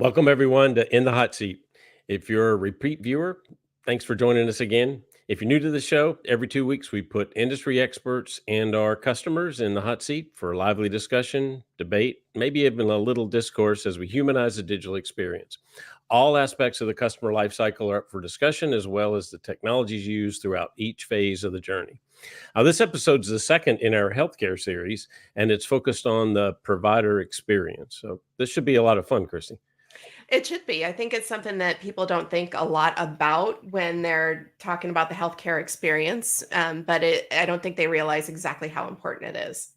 Welcome, everyone, to In the Hot Seat. If you're a repeat viewer, thanks for joining us again. If you're new to the show, every 2 weeks we put industry experts and our customers in the hot seat for lively discussion, debate, maybe even a little discourse as we humanize the digital experience. All aspects of the customer lifecycle are up for discussion, as well as the technologies used throughout each phase of the journey. Now, this episode is the second in our healthcare series, and it's focused on the provider experience. So this should be a lot of fun, Kristy. It should be. I think it's something that people don't think a lot about when they're talking about the healthcare experience, but I don't think they realize exactly how important it is.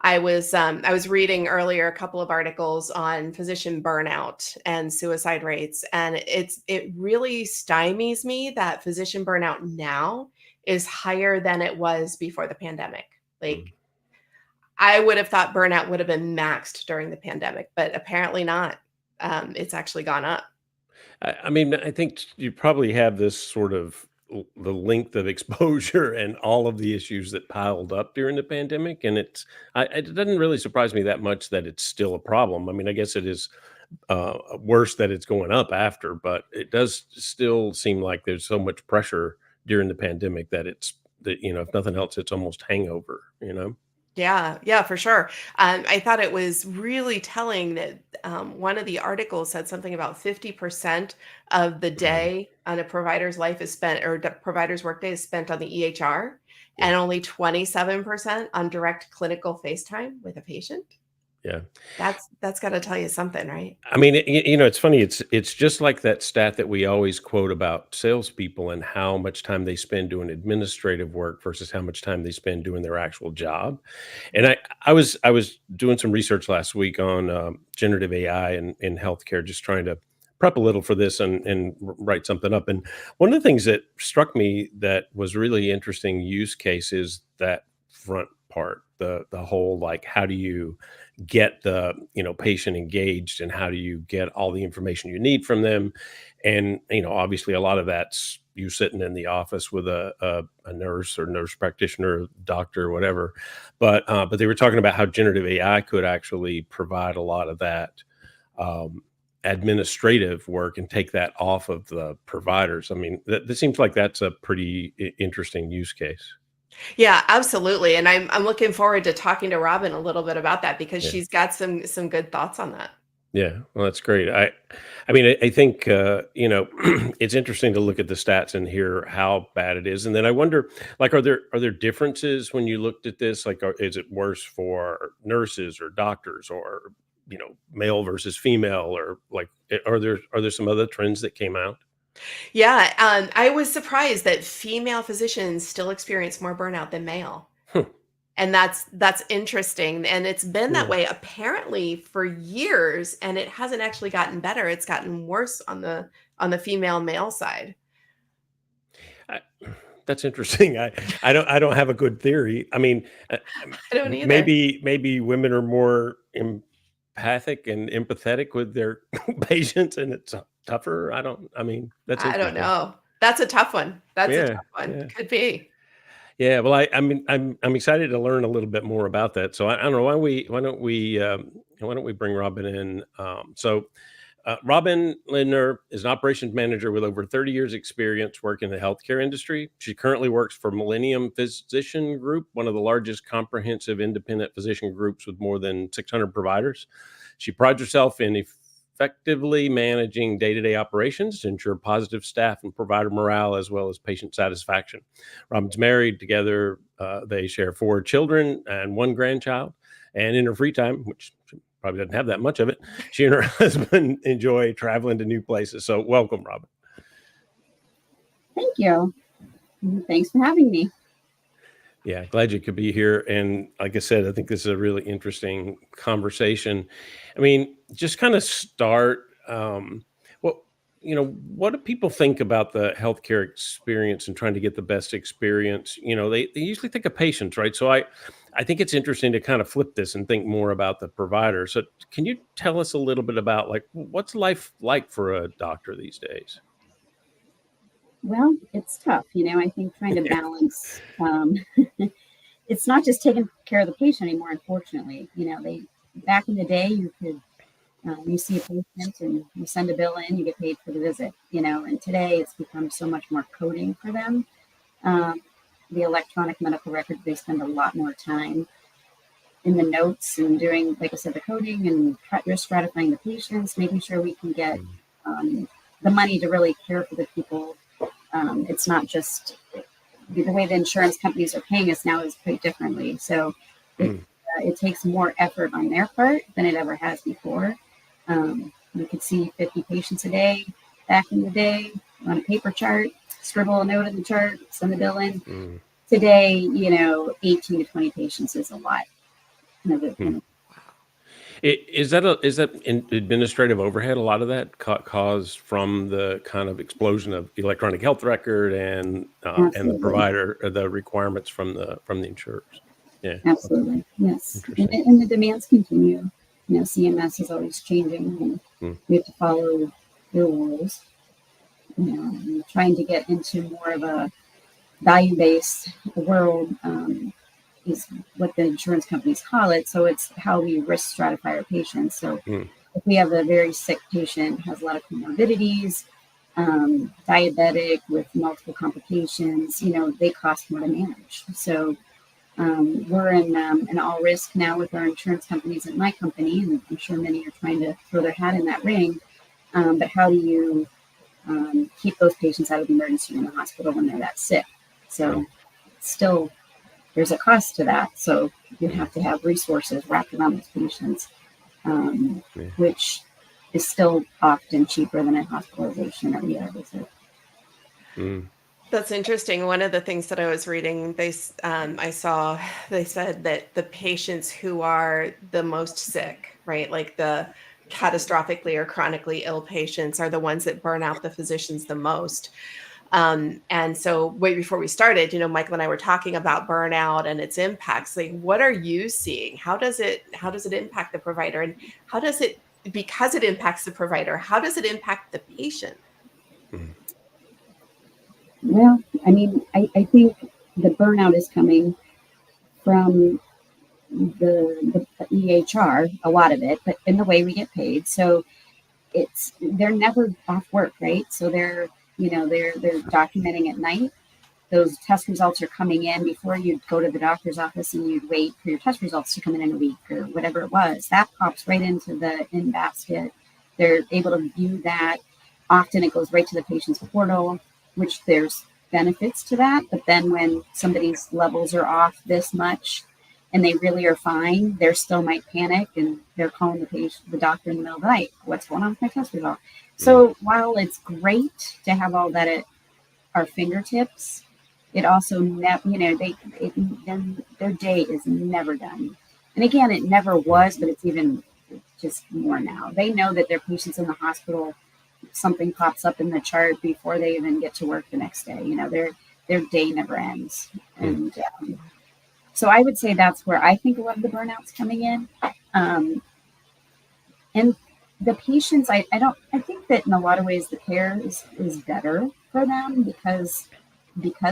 I was reading earlier a couple of articles on physician burnout and suicide rates, and it really stymies me that physician burnout now is higher than it was before the pandemic. Mm. Like I would have thought burnout would have been maxed during the pandemic, but apparently not. It's actually gone up. I mean, I think you probably have this sort of the length of exposure and all of the issues that piled up during the pandemic, and it doesn't really surprise me that much that it's still a problem. I mean, I guess it is worse that it's going up after, but it does still seem like there's so much pressure during the pandemic that if nothing else, it's almost hangover. Yeah, yeah, for sure. I thought it was really telling that one of the articles said something about 50% of the Mhm. day on a provider's life is spent, or the provider's workday is spent on the EHR, Yeah, and only 27% on direct clinical FaceTime with a patient. yeah. That's got to tell you something, right? I mean, it's funny. It's just like that stat that we always quote about salespeople and how much time they spend doing administrative work versus how much time they spend doing their actual job. And I was doing some research last week on generative AI in healthcare, just trying to prep a little for this and write something up. And one of the things that struck me that was really interesting use case is that front part, the whole, like, how do you get the patient engaged, and how do you get all the information you need from them? And obviously a lot of that's you sitting in the office with a nurse or nurse practitioner, doctor, whatever. But they were talking about how generative AI could actually provide a lot of that um, administrative work and take that off of the providers. I mean, that seems like that's a pretty interesting use case. Yeah, absolutely. And I'm looking forward to talking to Robin a little bit about that because Yeah. she's got some good thoughts on that. Yeah, well, that's great. I mean, I think it's interesting to look at the stats and hear how bad it is, and then I wonder, like, are there differences when you looked at this? Like, is it worse for nurses or doctors, or male versus female, or like, are there some other trends that came out? Yeah, I was surprised that female physicians still experience more burnout than male. Huh, And that's interesting, and it's been that yeah. way apparently for years, and it hasn't actually gotten better. It's gotten worse on the female male side. I, that's interesting. I don't have a good theory. I mean, I don't either. maybe women are more empathic and empathetic with their patients, and it's tougher. I mean, that's I don't interesting. know. That's a tough one. That's a Yeah, tough one. yeah, Could be. yeah. Well, I'm excited to learn a little bit more about that. So I don't know, why don't we bring Robin in? Robyn Lindner is an operations manager with over 30 years experience working in the healthcare industry. She currently works for Millennium Physician Group, one of the largest comprehensive independent physician groups with more than 600 providers. She prides herself in effectively managing day-to-day operations to ensure positive staff and provider morale, as well as patient satisfaction. Robyn's married. Together, they share 4 children and 1 grandchild. And in her free time, which probably doesn't have that much of it, she and her husband enjoy traveling to new places. So welcome, Robyn. Thank you. Thanks for having me. Yeah, glad you could be here. And like I said, I think this is a really interesting conversation. I mean, just kind of start. Well, what do people think about the healthcare experience and trying to get the best experience? They usually think of patients, right? So I think it's interesting to kind of flip this and think more about the provider. So can you tell us a little bit about, like, what's life like for a doctor these days? Well, it's tough. I think trying to Yeah. balance, it's not just taking care of the patient anymore, unfortunately. Back in the day, you could You see a patient and you send a bill in, you get paid for the visit, and today it's become so much more coding for them. The electronic medical record, they spend a lot more time in the notes and doing, like I said, the coding and risk stratifying the patients, making sure we can get the money to really care for the people. It's not just the way the insurance companies are paying us now is quite differently. So it takes more effort on their part than it ever has before. You could see 50 patients a day back in the day on a paper chart, scribble a note in the chart, send the bill in. Today, 18 to 20 patients is a lot. Is that in administrative overhead? A lot of that caused from the kind of explosion of electronic health record and the provider, the requirements from the insurers. Yeah, absolutely, yes. And the demands continue. CMS is always changing, and we have to follow their rules. And trying to get into more of a value-based world. Is what the insurance companies call it. So it's how we risk stratify our patients. So if we have a very sick patient, has a lot of comorbidities, diabetic with multiple complications, they cost more to manage. So we're in an all risk now with our insurance companies at my company, and I'm sure many are trying to throw their hat in that ring. But how do you keep those patients out of the emergency room in the hospital when they're that sick? So still, there's a cost to that. So you have to have resources wrapped around those patients, which is still often cheaper than a hospitalization or ER visit. That's interesting. One of the things that I was reading, I saw, they said that the patients who are the most sick, right, like the catastrophically or chronically ill patients, are the ones that burn out the physicians the most. And so way before we started, Michael and I were talking about burnout and its impacts. Like, what are you seeing? How does it impact the provider? And because it impacts the provider, how does it impact the patient? Well, I think the burnout is coming from the EHR, a lot of it, but in the way we get paid. So they're never off work, right? So they're documenting at night. Those test results are coming in before you'd go to the doctor's office and you'd wait for your test results to come in a week or whatever it was. That pops right into the in-basket. They're able to view that. Often it goes right to the patient's portal, which there's benefits to that. But then when somebody's levels are off this much and they really are fine, they still might panic and they're calling the doctor in the middle of the night. What's going on with my test result? So while it's great to have all that at our fingertips, it also their day is never done. And again, it never was, but it's even just more now. They know that their patients in the hospital, something pops up in the chart before they even get to work the next day. Their day never ends. And so I would say that's where I think a lot of the burnout's coming in. And the patients, I think that in a lot of ways the care is better for them because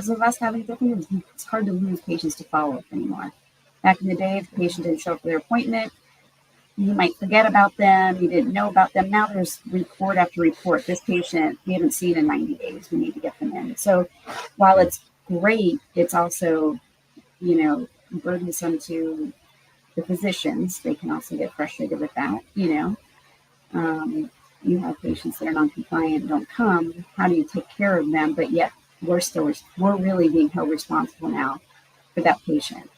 of us having different, it's hard to lose patients to follow-up anymore. Back in the day, if the patient didn't show up for their appointment, you might forget about them. You didn't know about them. Now there's report after report. This patient we haven't seen in 90 days. We need to get them in. So while it's great, it's also, burdensome to the physicians. They can also get frustrated with that. You have patients that are non-compliant, don't come. How do you take care of them? But yet we're really being held responsible now for that patient.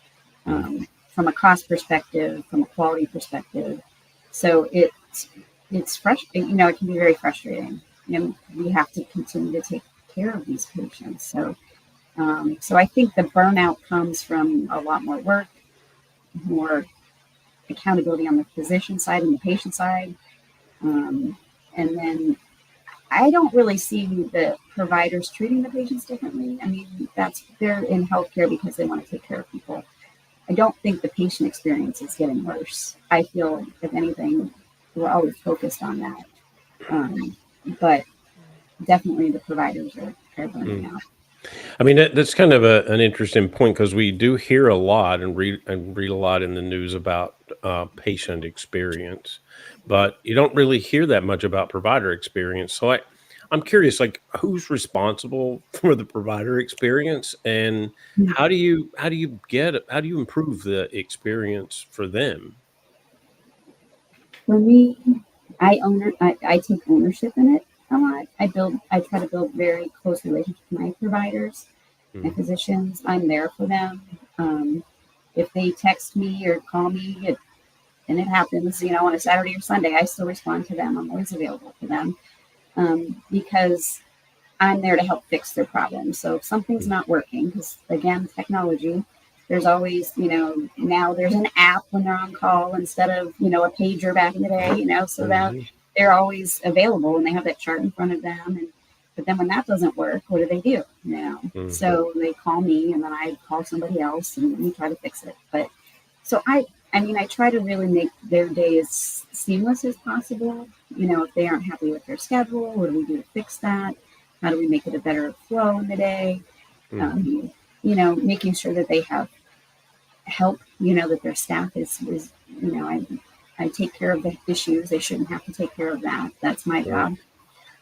From a cost perspective, from a quality perspective. So it's frustrating, it can be very frustrating. We have to continue to take care of these patients. So I think the burnout comes from a lot more work, more accountability on the physician side and the patient side. And then I don't really see the providers treating the patients differently. They're in healthcare because they want to take care of people. I don't think the patient experience is getting worse. I feel, if anything, we're always focused on that. But definitely the providers are burning out. I mean, that's kind of an interesting point because we do hear a lot and read a lot in the news about patient experience, but you don't really hear that much about provider experience. So I'm curious, like, who's responsible for the provider experience, and how do you improve the experience for them? For me, I take ownership in it a lot. I try to build very close relationships with my providers, my Mhm. physicians. I'm there for them. If they text me or call me, and it happens, on a Saturday or Sunday, I still respond to them. I'm always available for them, because I'm there to help fix their problems. So if something's Mhm. not working, because again, technology, there's always, now there's an app when they're on call instead of, a pager back in the day, so that Mhm. they're always available and they have that chart in front of them. But then when that doesn't work, what do? Mhm. So they call me and then I call somebody else and we try to fix it. But so I try to really make their day as seamless as possible. If they aren't happy with their schedule, what do we do to fix that? How do we make it a better flow in the day? Mhm. Um, Making sure that they have help, that their staff is I take care of the issues. They shouldn't have to take care of that. That's my Right.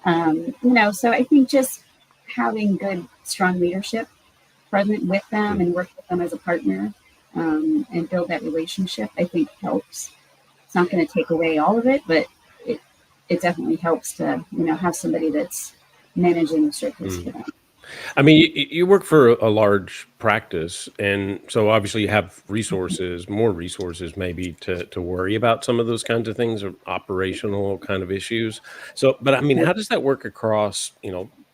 job. So I think just having good, strong leadership present with them Mhm. and work with them as a partner, and build that relationship, I think helps. It's not going to take away all of it, but it it definitely helps to have somebody that's managing the circus for Mhm. them. I mean, you work for a large practice, and so obviously you have resources, more resources maybe to worry about some of those kinds of things or operational kind of issues. So, but I mean, how does that work across,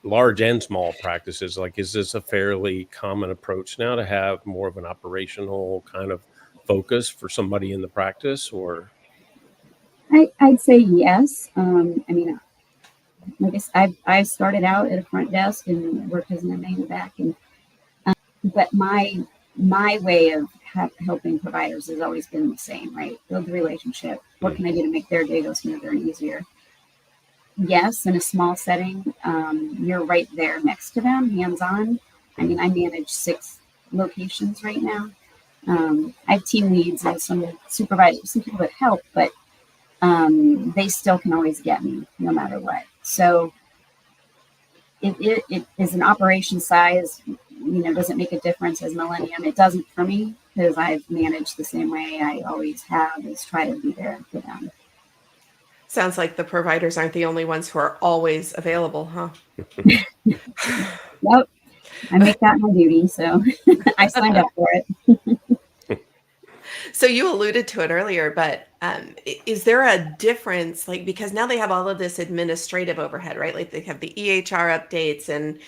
large and small practices? Like, is this a fairly common approach now to have more of an operational kind of focus for somebody in the practice, or? I'd say yes. Like I started out at a front desk and worked as an MA in the back, and but my way of helping providers has always been the same, right? Build the relationship. What Mm, can I do to make their day go smoother and easier? Yes, in a small setting, you're right there next to them, hands on. I mm, mean, I manage 6 locations right now. I have team leads and some supervisors, some people that help, but they still can always get me no matter what. So it is an operation size, does it make a difference as Millennium? It doesn't for me because I've managed the same way I always have, is try to be there for them. Sounds like the providers aren't the only ones who are always available, huh? Yep, I make that my duty, so I signed up for it. So you alluded to it earlier, but is there a difference? Like, because now they have all of this administrative overhead, right? Like they have the EHR updates, and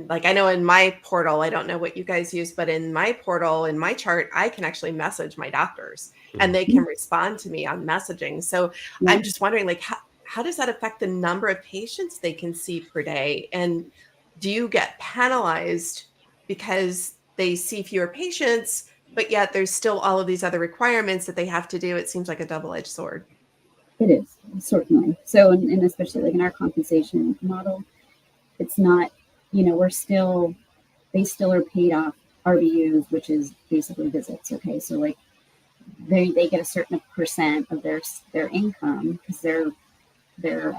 like I know in my portal, I don't know what you guys use, but in my portal, in my chart, I can actually message my doctors, and mm. they can respond to me on messaging. So Yeah. I'm just wondering, like, how does that affect the number of patients they can see per day? And do you get penalized because they see fewer patients? But yet there's still all of these other requirements that they have to do. It seems like a double-edged sword. It is, certainly. So, and especially like in our compensation model, it's not, they still are paid off RVUs, which is basically visits. Okay. So like they get a certain percent of their income because they're, they're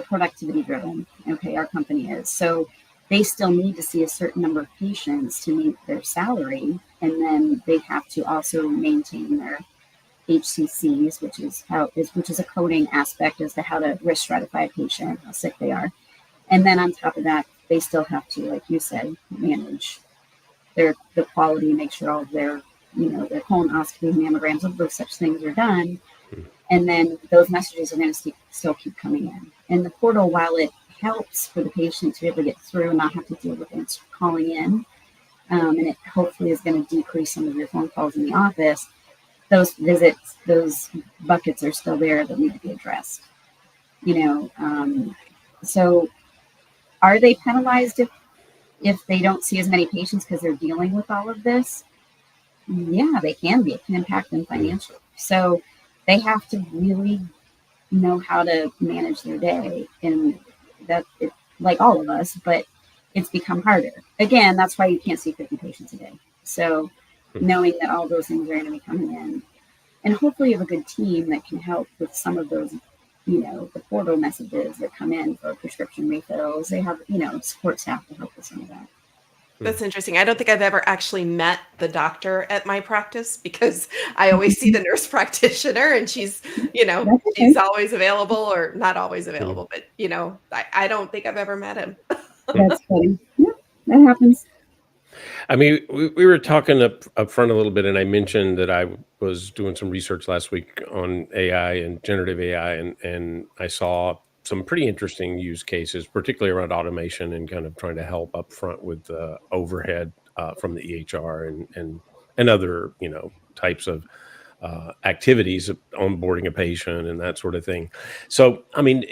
productivity driven. Okay. Our company is. So they still need to see a certain number of patients to meet their salary. And then they have to also maintain their HCCs, which is a coding aspect as to how to risk stratify a patient, how sick they are. And then on top of that, they still have to, like you said, manage the quality, make sure all of their colonoscopy, mammograms, all those such things are done. Mm. And then those messages are going to still keep coming in. And the portal, while it helps for the patient to be able to get through and not have to deal with it calling in, and it hopefully is going to decrease some of your phone calls in the office, those visits, those buckets are still there that need to be addressed. You know, so are they penalized if they don't see as many patients because they're dealing with all of this? Yeah, they can be. It can impact them Mm. financially. So they have to really know how to manage their day, and that like all of us, but it's become harder. Again, that's why you can't see 50 patients a day. So knowing that all those things are going to be coming in, and hopefully you have a good team that can help with some of those, the portal messages that come in for prescription refills. They have, support staff to help with some of that. That's interesting. I don't think I've ever actually met the doctor at my practice because I always see the nurse practitioner and she's, she's always available or not always available, but, I don't think I've ever met him. That's funny. Yeah, that happens. I mean, we were talking up front a little bit, and I mentioned that I was doing some research last week on AI and generative AI, and I saw some pretty interesting use cases, particularly around automation and kind of trying to help up front with the overhead from the EHR and other, types of activities of onboarding a patient and that sort of thing. So, I mean,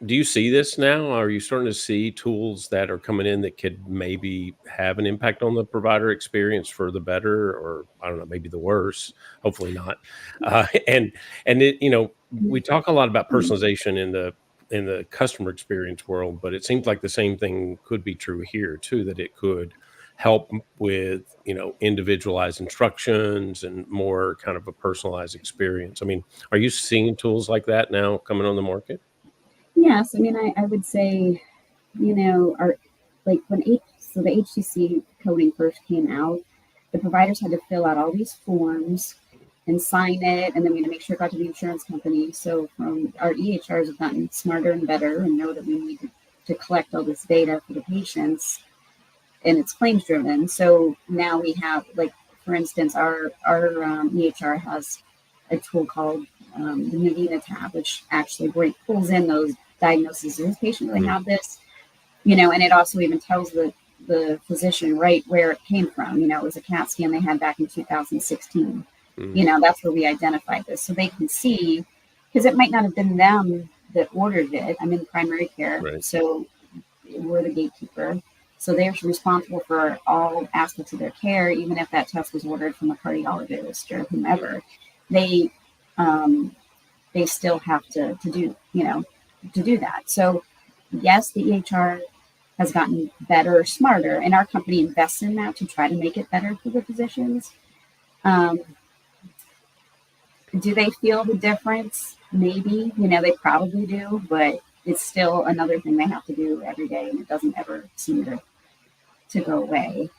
do you see this now? Are you starting to see tools that are coming in that could maybe have an impact on the provider experience for the better, or I don't know, maybe the worse? Hopefully not. And it, we talk a lot about personalization in the customer experience world, but it seems like the same thing could be true here too, that it could help with, individualized instructions and more kind of a personalized experience. I mean, are you seeing tools like that now coming on the market? Yes, I mean, I would say, when the HCC coding first came out, the providers had to fill out all these forms and sign it, and then we had to make sure it got to the insurance company. So our EHRs have gotten smarter and better and know that we need to collect all this data for the patients, and it's claims driven. So now we have, for instance, our EHR has a tool called the Navina tab, which actually pulls in those diagnoses. Does this patient really have this? And it also even tells the physician right where it came from. It was a CAT scan they had back in 2016. That's where we identified this. So they can see, because it might not have been them that ordered it. I'm in primary care, right. So we're the gatekeeper. So they're responsible for all aspects of their care, even if that test was ordered from a cardiologist or whomever. They still have to do that. So yes, the EHR has gotten better, smarter, and our company invests in that to try to make it better for the physicians. Do they feel the difference? Maybe, they probably do, but it's still another thing they have to do every day, and it doesn't ever seem to go away.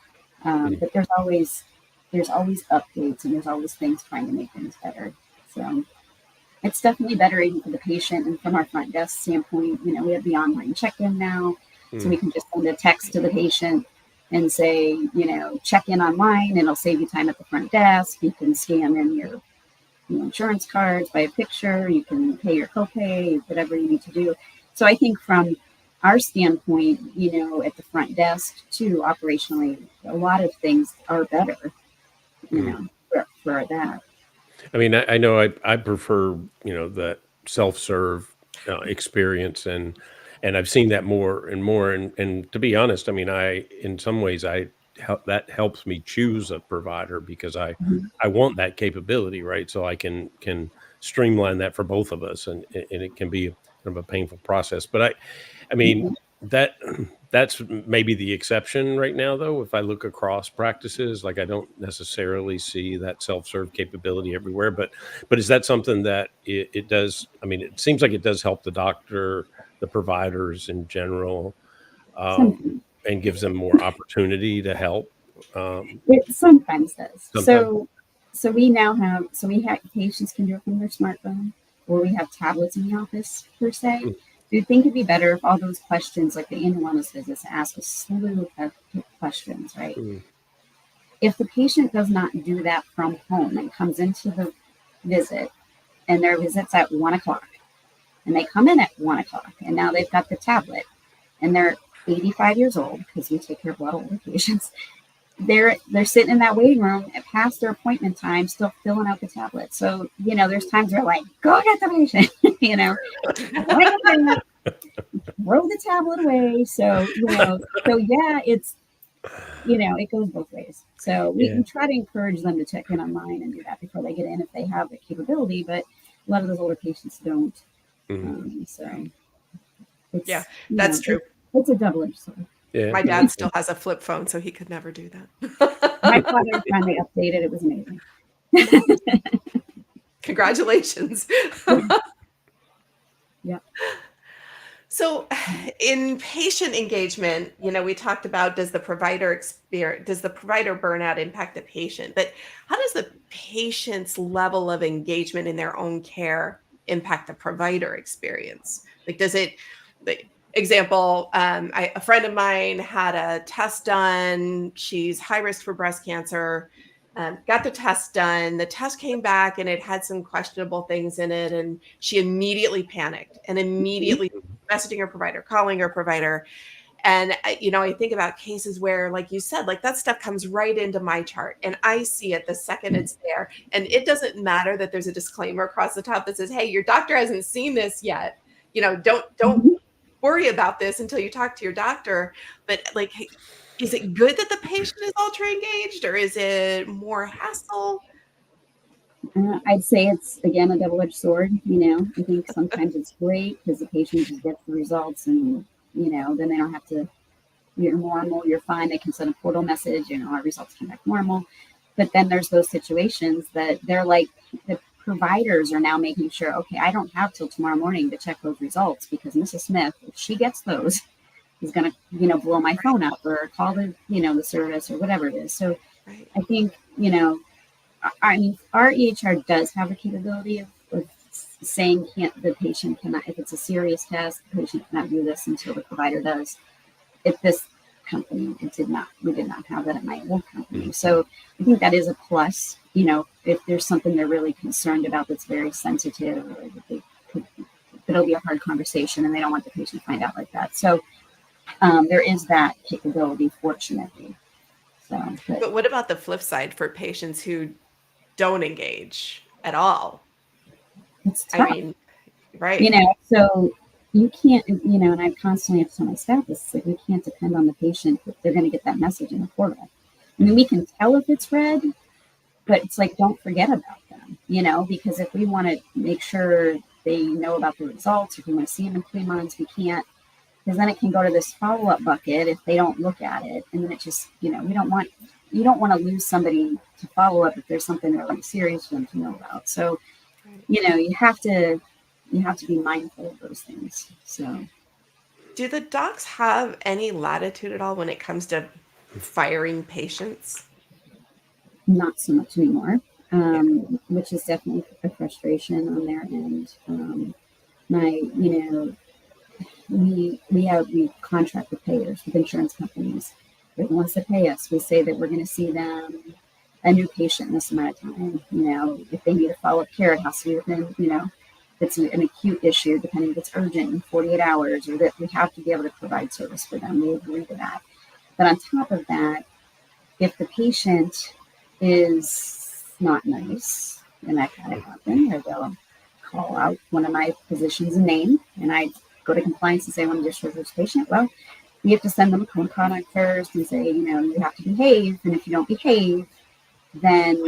But there's always updates, and there's always things trying to make things better. So it's definitely better even for the patient, and from our front desk standpoint, we have the online check-in now, so we can just send a text to the patient and say, check in online, and it'll save you time at the front desk. You can scan in your insurance cards by a picture, you can pay your copay, whatever you need to do. So I think from our standpoint, at the front desk too, operationally, a lot of things are better, for that. I mean, I know I prefer, that self-serve experience, and I've seen that more and more. And to be honest, I mean, in some ways, that helps me choose a provider because I want that capability, right? So I can streamline that for both of us, and it can be kind of a painful process. But I mean, that's maybe the exception right now, though. If I look across practices, I don't necessarily see that self-serve capability everywhere. But is that something that it does? I mean, it seems like it does help the doctor, the providers in general, and gives them more opportunity to help. It sometimes does. Sometimes. So we have patients can do it from their smartphone, or we have tablets in the office per se. Do you think it'd be better if all those questions, like the annual wellness visits, ask a slew of questions, right? If the patient does not do that from home and comes into the visit, and their visit's at 1:00, and they come in at 1:00, and now they've got the tablet, and they're 85 years old, because we take care of a lot of older patients. They're sitting in that waiting room past their appointment time, still filling out the tablet. So, there's times where go get the patient, throw the tablet away. So, yeah, it's, it goes both ways. So we try to encourage them to check in online and do that before they get in if they have the capability, but a lot of those older patients don't. it's, that's true. It's a double-edged sword. Yeah. My dad still has a flip phone, so he could never do that. My father finally updated. It was amazing. Congratulations. Yeah. So in patient engagement, we talked about does the provider burnout impact the patient, but how does the patient's level of engagement in their own care impact the provider experience? Like, does it, like, example, a friend of mine had a test done. She's high risk for breast cancer. Got the test done. The test came back and it had some questionable things in it. And she immediately panicked and immediately messaging her provider, calling her provider. And, I think about cases where, like you said, like that stuff comes right into my chart and I see it the second it's there. And it doesn't matter that there's a disclaimer across the top that says, hey, your doctor hasn't seen this yet. Don't worry about this until you talk to your doctor. But like, is it good that the patient is ultra engaged or is it more hassle? I'd say it's, again, a double-edged sword. I think sometimes it's great because the patient just gets the results and, then they don't have to, you're normal, you're fine. They can send a portal message, our results come back normal. But then there's those situations that they're like, the providers are now making sure, okay, I don't have till tomorrow morning to check those results because Mrs. Smith, if she gets those, is going to, blow my phone up or call the, the service or whatever it is. So I think, our EHR does have the capability of saying the patient cannot, if it's a serious test, the patient cannot do this until the provider does. At this company, we did not have that at my old company. So I think that is a plus, if there's something they're really concerned about that's very sensitive or that it'll be a hard conversation and they don't want the patient to find out like that. So there is that capability, fortunately. But what about the flip side for patients who don't engage at all? It's tough. Right. So you can't, and I constantly have to tell my staff this, like, we can't depend on the patient that they're going to get that message in the portal. We can tell if it's read, but it's like, don't forget about them, because if we want to make sure they know about the results, if we want to see them in 3 months, we can't, because then it can go to this follow-up bucket if they don't look at it. And then it just, you don't want to lose somebody to follow up if there's something really serious for them to know about. So, you have to be mindful of those things. So, do the docs have any latitude at all when it comes to firing patients? Not so much anymore, which is definitely a frustration on their end. We contract with payers, with insurance companies. If they want to pay us, we say that we're going to see them a new patient in this amount of time. If they need a follow-up care, it has to be within, if it's an acute issue, depending if it's urgent in 48 hours, or that we have to be able to provide service for them. We agree to that. But on top of that, if the patient is not nice, and that kind of happen, or they'll call out one of my physicians' name, and I go to compliance and say, I want to discharge this patient. Well, we have to send them a code of conduct first and say, you have to behave. And if you don't behave, then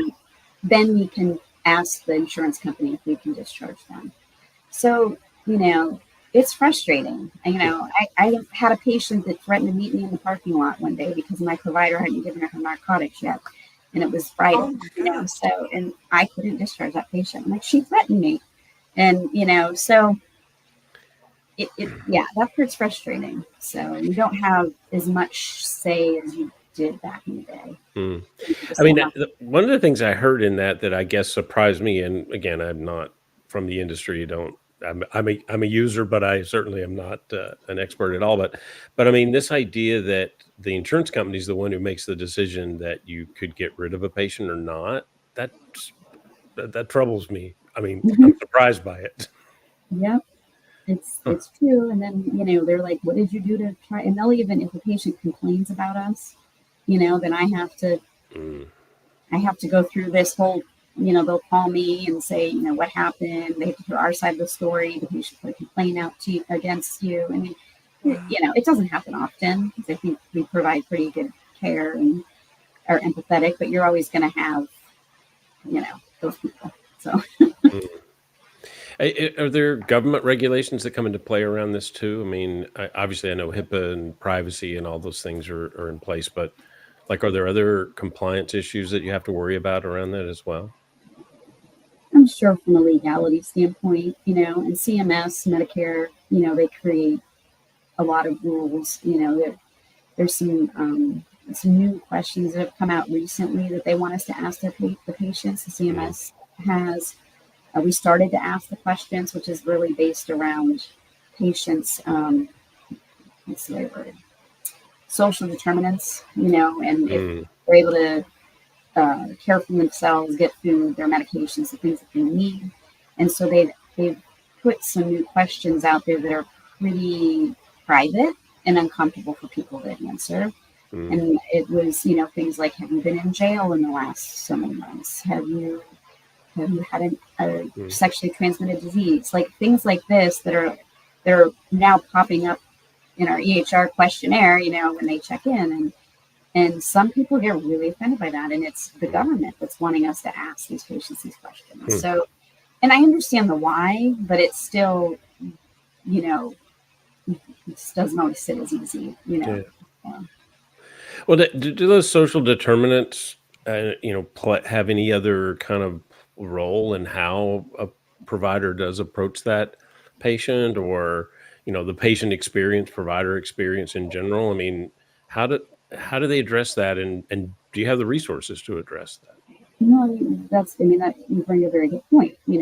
we can ask the insurance company if we can discharge them. So, it's frustrating. I had a patient that threatened to meet me in the parking lot one day because my provider hadn't given her narcotics yet. And it was Friday, and I couldn't discharge that patient. I'm like, she threatened me. And, so that part's frustrating. So you don't have as much say as you did back in the day. One of the things I heard in that I guess surprised me, and again, I'm not from the industry. I'm a user, but I certainly am not an expert at all. But this idea that the insurance company is the one who makes the decision that you could get rid of a patient or not, that troubles me. I'm surprised by it. Yep. It's true. And then, they're like, what did you do to try? And they'll even, if the patient complains about us, then I have to go through this whole, they'll call me and say, what happened? They have to hear our side of the story. The patient put a complaint out against you. It doesn't happen often because I think we provide pretty good care and are empathetic, but you're always going to have, those people. So. Are there government regulations that come into play around this too? I mean, obviously, I know HIPAA and privacy and all those things are in place, but like, are there other compliance issues that you have to worry about around that as well? I'm sure from a legality standpoint, and CMS, Medicare, they create a lot of rules. There's some new questions that have come out recently that they want us to ask the patients. The CMS has. We started to ask the questions, which is really based around patients' what's the right word? Social determinants, and if they're able to care for themselves, get food, their medications, the things that they need. And so they've put some new questions out there that are pretty private and uncomfortable for people to answer. And it was, things like, have you been in jail in the last so many months? Have you had a sexually transmitted disease? Like things like this they're now popping up in our EHR questionnaire, when they check in. And some people get really offended by that. And it's the government that's wanting us to ask these patients these questions. So, and I understand the why, but it's still, it just doesn't always sit as easy, Yeah. Well, do those social determinants, have any other kind of role in how a provider does approach that patient, or the patient experience, provider experience in general? I mean, how do they address that, and do you have the resources to address that? That you bring a very good point. We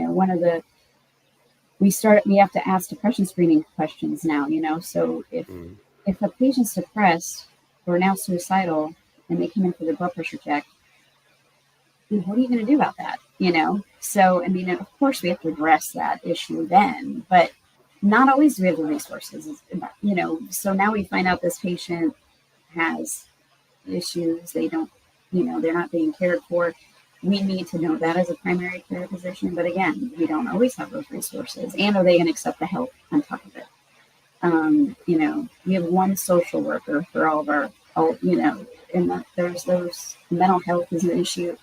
have to ask depression screening questions now. So if a patient's depressed or now suicidal and they come in for their blood pressure check, what are you going to do about that? So, of course we have to address that issue then, but not always do we have the resources, so now we find out this patient has issues. They don't, they're not being cared for. We need to know that as a primary care physician, but again, we don't always have those resources. And are they going to accept the help on top of it? We have one social worker for all of our, and there's those mental health is an issue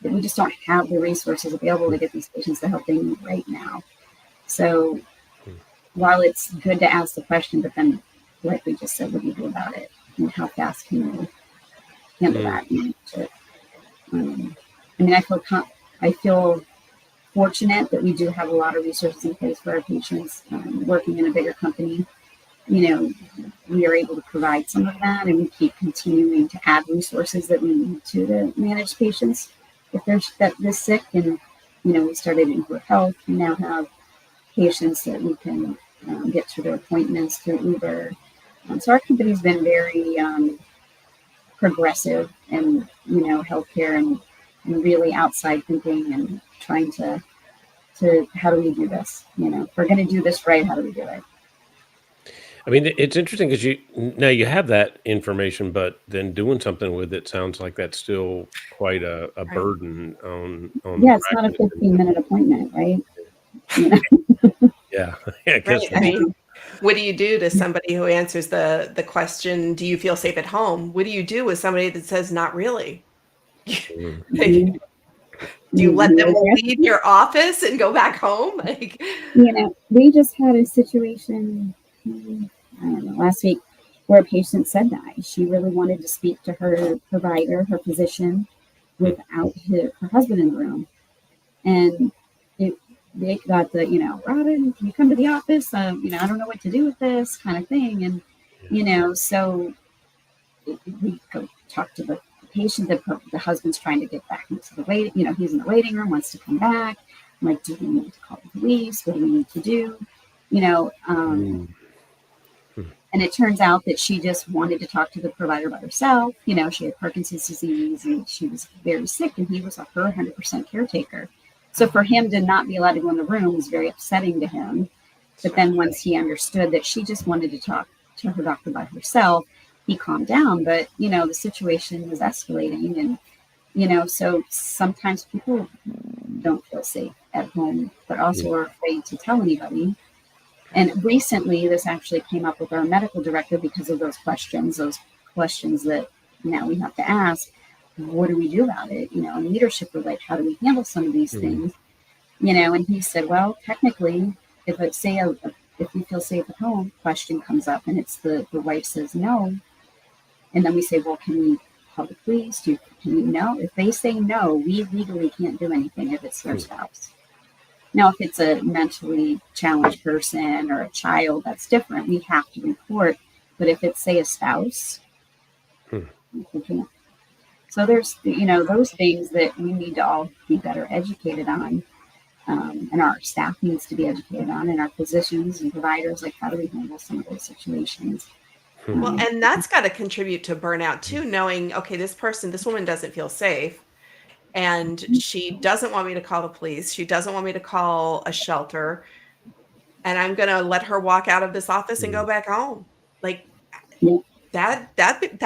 that we just don't have the resources available to get these patients the help they need right now. So while it's good to ask the question, but then like we just said, what do you do about it? And how fast can you handle that? I feel fortunate that we do have a lot of resources in place for our patients. Working in a bigger company, we are able to provide some of that, and we keep continuing to add resources that we need to manage patients if they're this sick. And we started in group health. We now have patients that we can get to their appointments through Uber. So our company's been very progressive and healthcare and really outside thinking and trying to how do we do this? If we're going to do this right, how do we do it? I mean, it's interesting because you have that information, but then doing something with it sounds like that's still quite a burden on. Yeah, it's not a 15-minute appointment, right? Yeah, I guess. Right. I mean, what do you do to somebody who answers the question, do you feel safe at home? What do you do with somebody that says not really? Do you let them leave your office and go back home? We just had a situation, I don't know, last week where a patient said that she really wanted to speak to her provider, her physician, without her husband in the room. And they got the, Robyn, can you come to the office? I don't know what to do with this kind of thing. And, so we go talk to the patient. The husband's trying to get back into the waiting, he's in the waiting room, wants to come back. I'm like, do we need to call the police? What do we need to do? And it turns out that she just wanted to talk to the provider by herself. She had Parkinson's disease and she was very sick, and he was her 100% caretaker. So for him to not be allowed to go in the room was very upsetting to him. But then once he understood that she just wanted to talk to her doctor by herself, he calmed down. But, the situation was escalating. And, so sometimes people don't feel safe at home, but also are afraid to tell anybody. And recently, this actually came up with our medical director because of those questions that now we have to ask. What do we do about it? And leadership were like, how do we handle some of these things? And he said, well, technically, if it's say if you feel safe at home, question comes up and it's the wife says no, and then we say, well, can we call the police? Can you know? If they say no, we legally can't do anything if it's their spouse. Now, if it's a mentally challenged person or a child, that's different. We have to report. But if it's, say, a spouse, we can't. So there's, those things that we need to all be better educated on. And our staff needs to be educated on, and our physicians and providers, like how do we handle some of those situations? Well, and that's got to contribute to burnout too, knowing, okay, this woman doesn't feel safe, and she doesn't want me to call the police. She doesn't want me to call a shelter, and I'm going to let her walk out of this office and go back home. Like that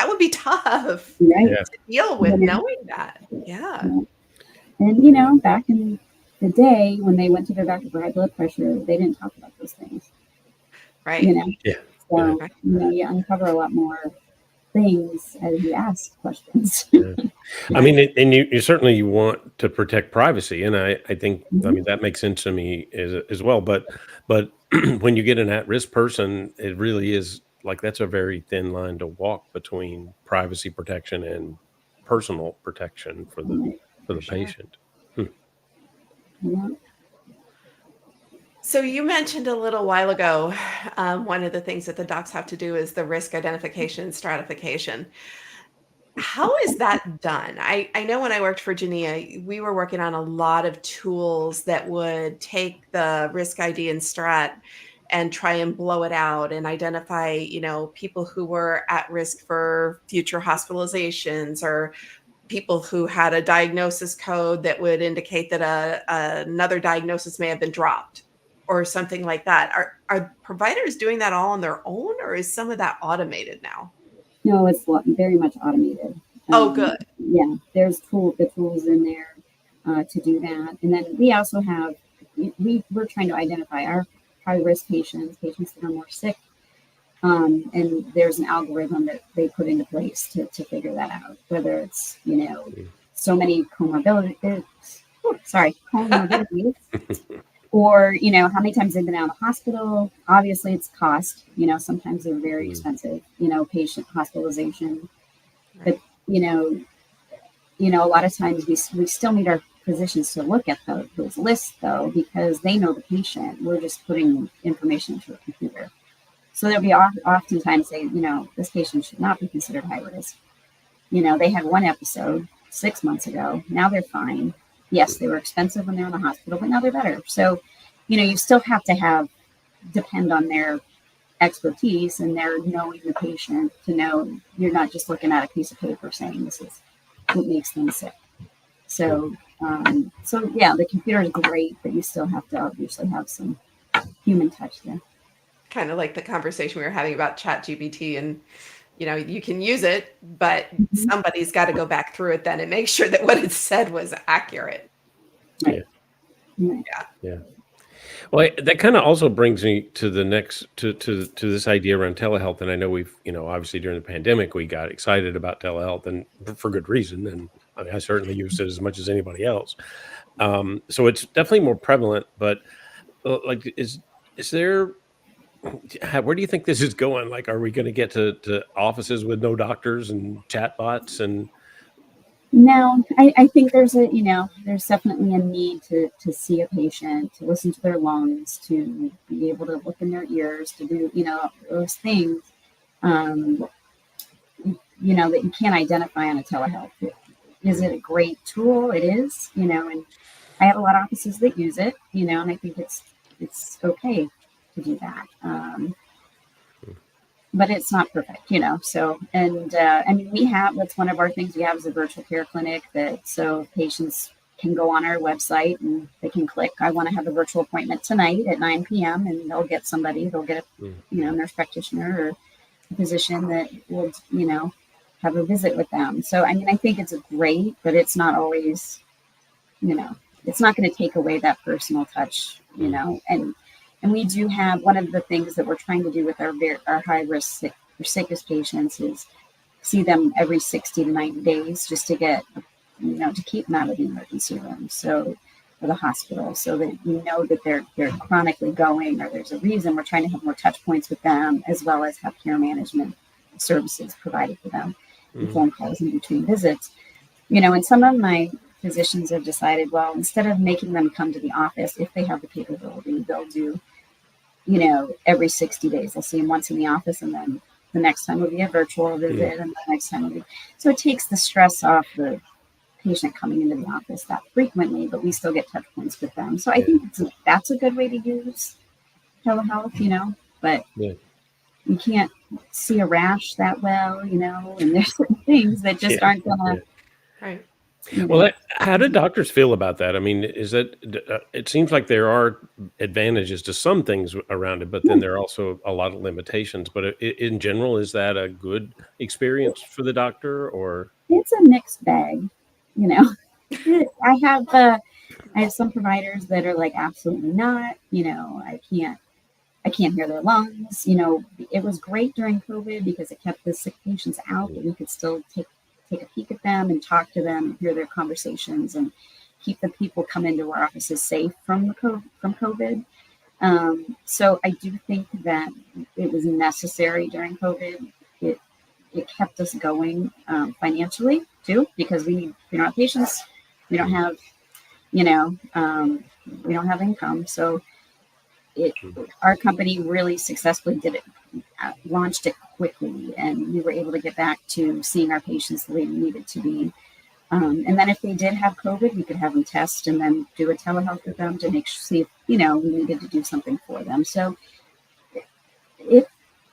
would be tough to deal with, knowing that. Yeah. And, back in the day when they went to their doctor for high blood pressure, they didn't talk about those things. Right. So, you uncover a lot more things as you ask questions. I mean, and you certainly want to protect privacy. And I think, I mean, that makes sense to me as well. But when you get an at-risk person, it really is like, that's a very thin line to walk between privacy protection and personal protection for the patient. So you mentioned a little while ago, one of the things that the docs have to do is the risk identification and stratification. How is that done? I know when I worked for Genea, we were working on a lot of tools that would take the risk ID and strat and try and blow it out and identify, people who were at risk for future hospitalizations, or people who had a diagnosis code that would indicate that another diagnosis may have been dropped or something like that. Are providers doing that all on their own, or is some of that automated now? No, it's very much automated. Oh, good. Yeah, there's the tools in there to do that. And then we also have, we're trying to identify our high-risk patients that are more sick. And there's an algorithm that they put into place to figure that out, whether it's, so many comorbidities, or, how many times they've been out of the hospital. Obviously, it's cost. Sometimes they're very expensive, patient hospitalization. But, a lot of times we still need our physicians to look at those lists, though, because they know the patient. We're just putting information into a computer. So there'll be oftentimes say, this patient should not be considered high risk. They had one episode 6 months ago. Now they're fine. Yes, they were expensive when they were in the hospital, but now they're better. So, you still have to depend on their expertise and their knowing the patient to know you're not just looking at a piece of paper saying this is what makes them sick. So, the computer is great, but you still have to obviously have some human touch there. Kind of like the conversation we were having about ChatGPT, and you can use it, but somebody's got to go back through it then and make sure that what it said was accurate. Right. Yeah. Well, that kind of also brings me to the next to this idea around telehealth. And I know we've, obviously during the pandemic, we got excited about telehealth, and for good reason. And I mean, I certainly used it as much as anybody else. So it's definitely more prevalent. But like, is there? Where do you think this is going? Like, are we going to get to offices with no doctors and chatbots? And no, I think there's definitely a need to see a patient, to listen to their lungs, to be able to look in their ears, to do, those things, that you can't identify on a telehealth. Is it a great tool? It is, and I have a lot of offices that use it, and I think it's okay to do that. But it's not perfect, so, and I mean, that's one of our things we have is a virtual care clinic so patients can go on our website and they can click, I want to have a virtual appointment tonight at 9 p.m. and they'll get a nurse practitioner or a physician that will, have a visit with them. So, I mean, I think it's great, but it's not always, it's not going to take away that personal touch, and we do have, one of the things that we're trying to do with our high risk sickest patients is see them every 60 to 90 days just to get, to keep them out of the emergency room. So or the hospital, so that you know that they're chronically going, or there's a reason. We're trying to have more touch points with them, as well as have care management services provided for them, and phone calls in between visits. And some of my physicians have decided, well, instead of making them come to the office, if they have the capability, they'll do, every 60 days. They'll see them once in the office, and then the next time will be a virtual visit, and the next time will be. So it takes the stress off the patient coming into the office that frequently, but we still get touch points with them. So I think that's a good way to use telehealth, but you can't see a rash that well, and there's certain things that just aren't gonna. Right. Well, how do doctors feel about that? I mean, it seems like there are advantages to some things around it, but then there are also a lot of limitations. But in general, is that a good experience for the doctor, or? It's a mixed bag, I have some providers that are like, absolutely not, I can't hear their lungs. It was great during COVID because it kept the sick patients out, but we could still take a peek at them and talk to them, hear their conversations, and keep the people come into our offices safe from COVID. So I do think that it was necessary during COVID. It kept us going financially too, because we don't have patients, we don't have, we don't have income. So our company really successfully did it, launched it quickly, and we were able to get back to seeing our patients the way we needed to be. And then if they did have COVID, we could have them test and then do a telehealth with them to see if, we needed to do something for them. So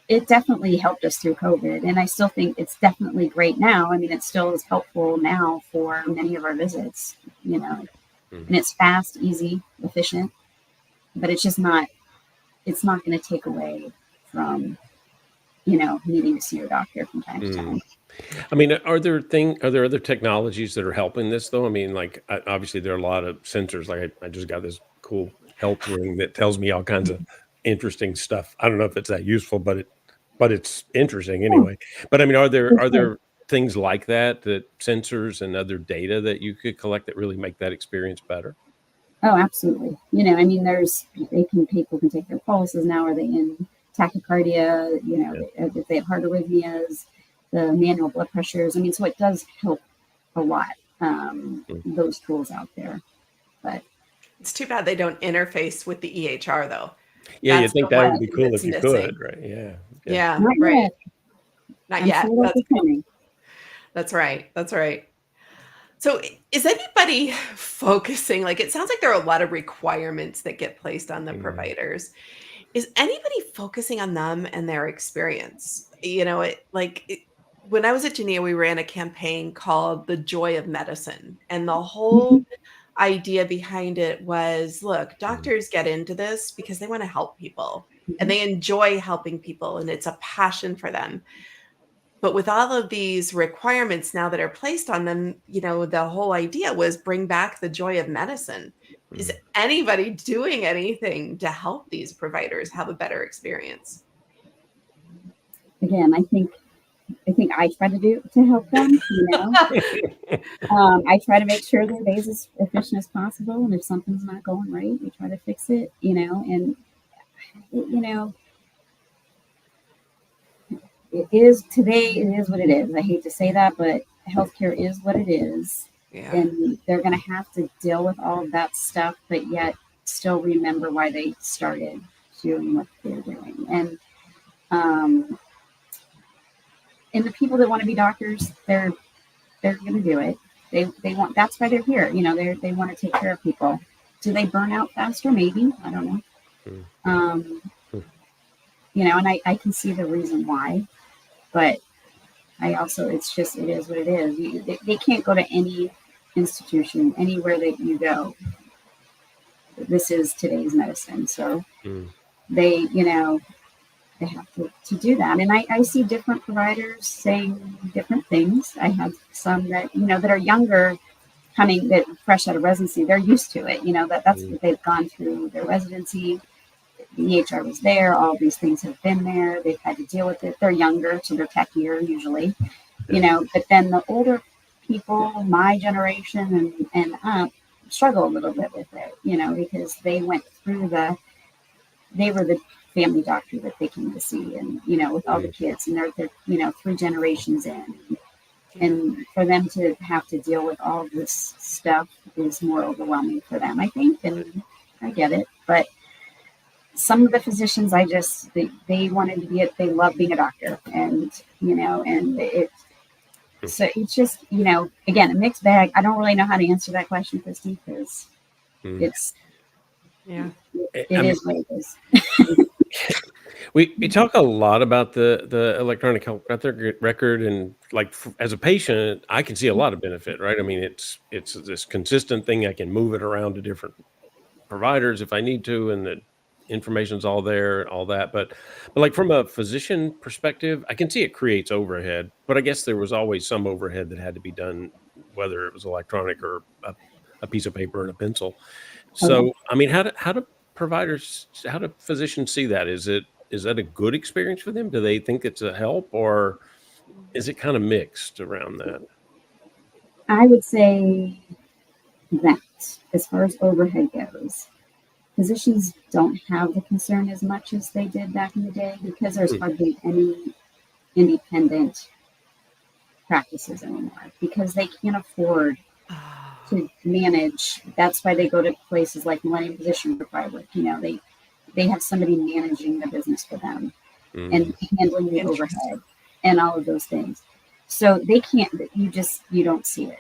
it definitely helped us through COVID. And I still think it's definitely great now. I mean, it still is helpful now for many of our visits, and it's fast, easy, efficient, but it's just not, it's not going to take away from, needing to see your doctor from time to time. I mean, are there other technologies that are helping this though? I mean, like obviously there are a lot of sensors. Like I just got this cool health ring that tells me all kinds of interesting stuff. I don't know if it's that useful, but it's interesting anyway. But I mean, are there things like that sensors and other data that you could collect that really make that experience better? Oh, absolutely. I mean, people can take their pulses now. Are they in tachycardia? If they have heart arrhythmias, the manual blood pressures. I mean, so it does help a lot. Those tools out there, but it's too bad they don't interface with the EHR though. Yeah, you think that would be cool if you could, right? Yeah. Not right. Yet. Not yet. Sure That's right. That's right. So is anybody focusing, like it sounds like there are a lot of requirements that get placed on the providers. Is anybody focusing on them and their experience? When I was at Geneva, we ran a campaign called The Joy of Medicine. And the whole idea behind it was, look, doctors get into this because they want to help people and they enjoy helping people, and it's a passion for them. But with all of these requirements now that are placed on them, the whole idea was bring back the joy of medicine. Is anybody doing anything to help these providers have a better experience? Again, I think I try to help them. I try to make sure their day's as efficient as possible, and if something's not going right, we try to fix it. And it is what it is. I hate to say that, but healthcare is what it is. Yeah. And they're going to have to deal with all of that stuff, but yet still remember why they started doing what they're doing. And the people that want to be doctors, they're going to do it. They want. That's why they're here. They want to take care of people. Do they burn out faster? Maybe. I don't know. And I can see the reason why, but I also, it is what it is. They can't go to any institution, anywhere that you go. This is today's medicine. So they have to do that. And I see different providers saying different things. I have some that, that are younger, that fresh out of residency, they're used to it. That's what they've gone through their residency. The EHR was there. All these things have been there. They've had to deal with it. They're younger, so they're techier usually, But then the older people, my generation and up, struggle a little bit with it, because they went through they were the family doctor that they came to see, and, with all the kids, and they're 3 generations in. And for them to have to deal with all this stuff is more overwhelming for them, I think, and I get it. But some of the physicians, they wanted to they love being a doctor, and, so it's just, again, a mixed bag. I don't really know how to answer that question, Kristy, because it is what it is. We talk a lot about the electronic health record, and as a patient, I can see a lot of benefit, right? I mean, it's this consistent thing. I can move it around to different providers if I need to, and the information's all there and all that. But from a physician perspective, I can see it creates overhead, but I guess there was always some overhead that had to be done, whether it was electronic or a piece of paper and a pencil. So, I mean, how do physicians see that? Is that a good experience for them? Do they think it's a help, or is it kind of mixed around that? I would say that as far as overhead goes, physicians don't have the concern as much as they did back in the day, because there's hardly any independent practices anymore, because they can't afford to manage. That's why they go to places like Millennium Physician Group. They have somebody managing the business for them and handling the overhead and all of those things. So they can't. You don't see it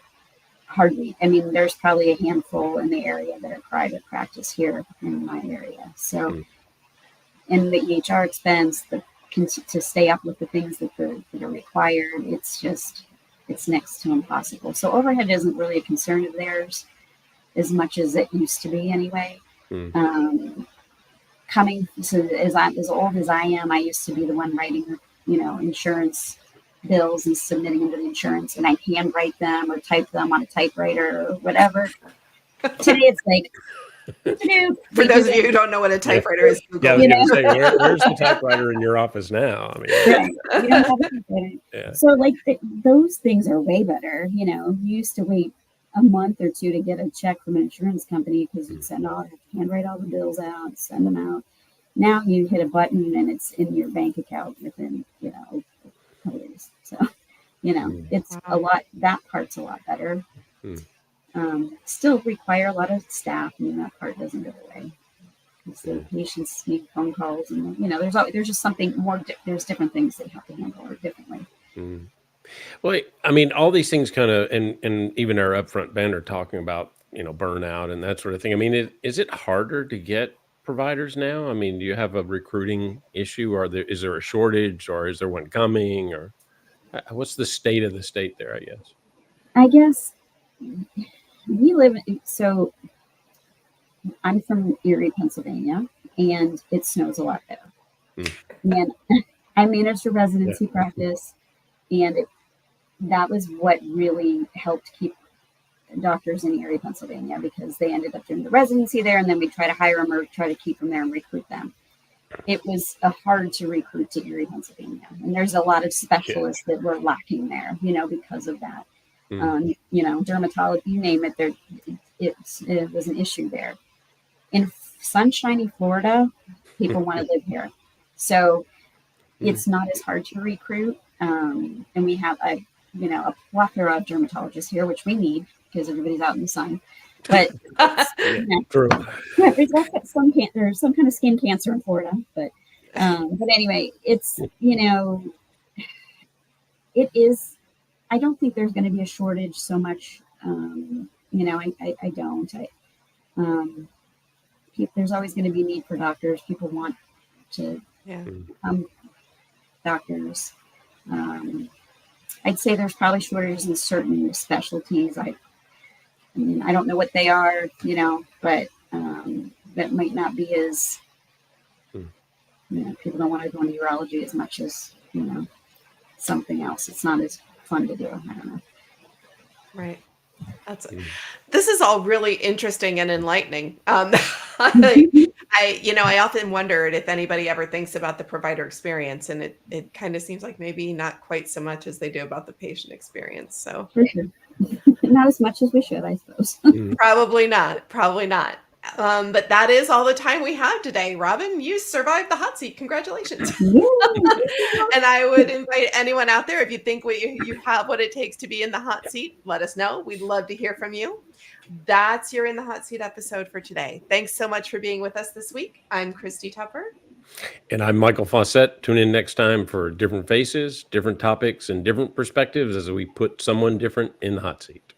hardly. I mean, there's probably a handful in the area that are private practice here in my area. So, and the EHR expense, to stay up with the things that are required, it's next to impossible. So overhead isn't really a concern of theirs as much as it used to be anyway. As old as I am, I used to be the one writing, insurance bills and submitting them to the insurance, and I handwrite them or type them on a typewriter or whatever. Today it's like, for those of you who don't know what a typewriter is, Google. Yeah, I was going to say, where's the typewriter in your office now? I mean, right. You don't have a typewriter. Yeah. So those things are way better. You used to wait a month or 2 to get a check from an insurance company, because you'd handwrite all the bills out, send them out. Now you hit a button and it's in your bank account within, a couple days. So, it's a lot, that part's a lot better. Still require a lot of staff. I mean, that part doesn't go away. The patients need phone calls, and, there's just something more, there's different things they have to handle differently. Well, I mean, all these things kind of, and even our upfront banner talking about, burnout and that sort of thing. I mean, is it harder to get providers now? I mean, do you have a recruiting issue, or is there a shortage, or is there one coming, or what's the state of the state there, I guess? I guess so I'm from Erie, Pennsylvania, and it snows a lot there. And I managed a residency practice, and that was what really helped keep doctors in Erie, Pennsylvania, because they ended up doing the residency there, and then we try to hire them or try to keep them there and recruit them. It was hard to recruit to Erie, Pennsylvania, and there's a lot of specialists that were lacking there, because of that. Dermatology, you name it, it was an issue there. In sunshiny Florida, people want to live here, so it's not as hard to recruit. And we have a plethora of dermatologists here, which we need because everybody's out in the sun. But true. There's some kind of skin cancer in Florida. But anyway, it's it is. I don't think there's going to be a shortage so much. I don't. There's always going to be a need for doctors. People want to become doctors. I'd say there's probably shortages in certain specialties. I don't know what they are, but that might not be as, people don't want to go into urology as much as, something else. It's not as fun to do. I don't know. Right. This is all really interesting and enlightening. I often wondered if anybody ever thinks about the provider experience, and it kind of seems like maybe not quite so much as they do about the patient experience. So, Not as much as we should, I suppose. Probably not. Probably not. But that is all the time we have today. Robyn, you survived the hot seat. Congratulations. And I would invite anyone out there, if you think you have what it takes to be in the hot seat, let us know. We'd love to hear from you. That's your In the Hot Seat episode for today. Thanks so much for being with us this week. I'm Kristy Tupper. And I'm Michael Fauscette. Tune in next time for different faces, different topics, and different perspectives as we put someone different in the hot seat.